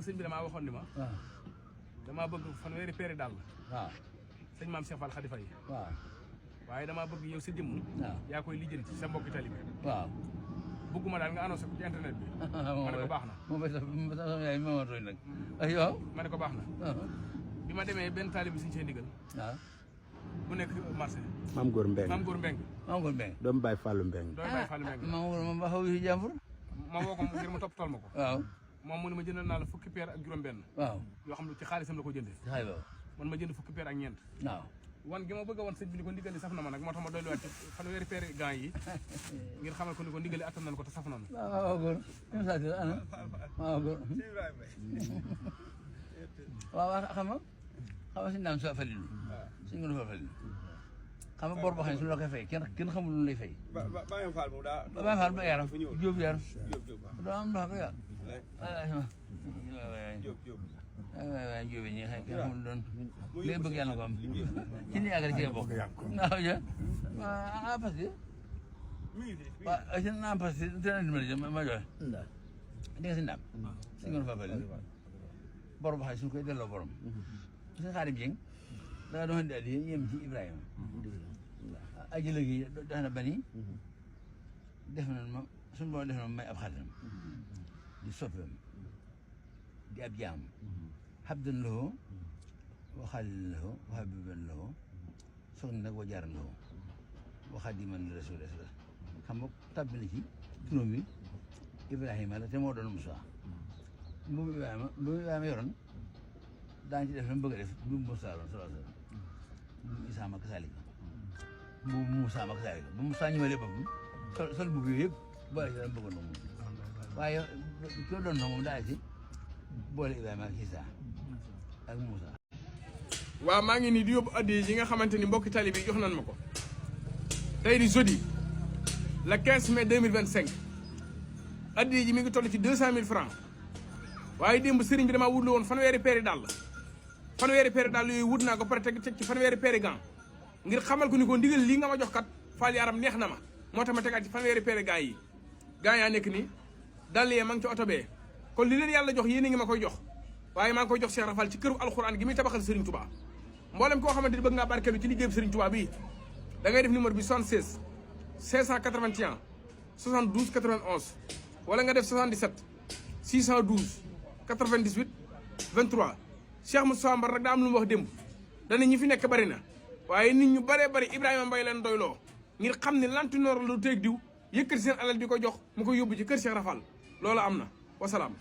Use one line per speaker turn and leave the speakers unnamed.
sëñ bi damaa waxoon ni ma.
waaw.
damaa bëgg fanweeri peeri daal.
waaw.
sëñ maam Cheikh Fall Khady Faye.
waaw.
waaye damaa bëgg yow sa jëmm.
waaw
yaa koy lijjanti ci sa mbokki talibé.
waaw.
bëgguma daal nga annoncé ko ci internet bi. ma ne ko baax na.
moom sama yaay ma ma tooñ nag. yow.
ma ne ko baax na. bi ma demee benn talibé suñu see ndigal.
waaw.
bu nekk marché.
Maam Góor Mbeng.
Maam Góor Mbeng.
Maam Góor Mbeng.
doomu Baye Fallou Mbeng.
doomu Baye Fallou Mbeng.
Maam Góor moom ba xaw yi jàmbur.
ma woo ko ngir mu toppatoo ma ko.
waaw.
moom mu ne ma jëndal naa la fukki peer ak juróom-benn.
waaw.
yoo xam ne ci xaalisam la ko jëndee.
xay boobu.
man ma jënd fukki peer ak ñeent.
waaw.
wan gi ma bëgg a wan sëñ bi ni ko ndigali saf na ma nag moo tax ma dolliwaat ci fanweeri peeri gants yi ngir xamal ko ni ko ndigali attan nañ ko te saf nañu.
waaw góor. ana waaw góor. waaw xam nga si naam sa falilu. suñu mën a falilu. xam nga bor boo xam ne suñu la koy fay kenn xamul lu lay fay.
Baye Fall moom daa.
Baye Fall ba yaram Jóob yaram. doo am ndox ba yaram.
Jóob.
waaw Jóob ñi xëy kenn xamul doon li nga bëgg yàlla ko am ci ni àggal ci nga bokk. waaw ja ah parce que. waaw si naam parce que te na dimbali ma joxe. di nga si naam. si nga fa fali bor boo xam ne suñu koy delloo borom. suñu Xaadim Jeng da nga doon di addi yem ci Ibrahima. aji léegi def na bani def na ma suñu borom def na ma may ab xaritam di soppeem di ab jaam habdan lahu wa xaalil lahu wa habiban lahu soxna nag wa jaaran lahu wa xadiman li rasulillah xam nga tàbbi na ci turam wi Ibrahima la te moo doon Musaa bu Ibrahima yoroon daañu ci def na mu bëgg a def bu Musaa loon sallallahu alayhi wa sallam bu Isaa ma kasaalika bu Moussa Maka Sall bu Moussa ñëwalee boppam sol bu bi yëpp boole ci dama bëggoon na moom waaye kii doon na moom daal ci boole Ibrahima ak Issa ak Moussa.
waaw maa ngi nii di yóbbu addi yi nga xamante ni mbokki tali bi jox nañ ma ko tey di jeudi le 15 mai 2025 addi ji mi ngi toll ci 200 000 francs waaye démb sëriñ bi damaa wutlu woon fanweeri peeri dàll yooyu wut naa ko pare teg ci fanweeri peeri gant ngir xamal ko ni ko ndigal lii nga ma jox kat Fall yaram neex na ma moo tax ma tegaat ci fanweeri peere gaa yi gaa yaa nekk ni dàll yee ma ngi ci oto bee kon li leen yàlla jox yéen a ngi ma koy jox waaye maa ngi koy jox Cheikh Rafal ci këru alxuraan gi muy tabaxal Serigne Touba mboolem koo xamante ni bëgg ngaa barkeelu ci liggéey bi Serigne Touba bii da ngay def numéro bi 76 581 72 91 wala nga def 77 612 98 23 Cheikh Moussa Mbar nag daa am lu mu wax démb dana ñi fi nekk bari na waaye nit ñu bëree bëri Ibrahima Mbaye leen doyloo ngir xam ne lantinoor lu teeg diw yëkkati seen alal di ko jox mu ko yóbbu ci kër Cheikh Rafal loolu am na wasalaam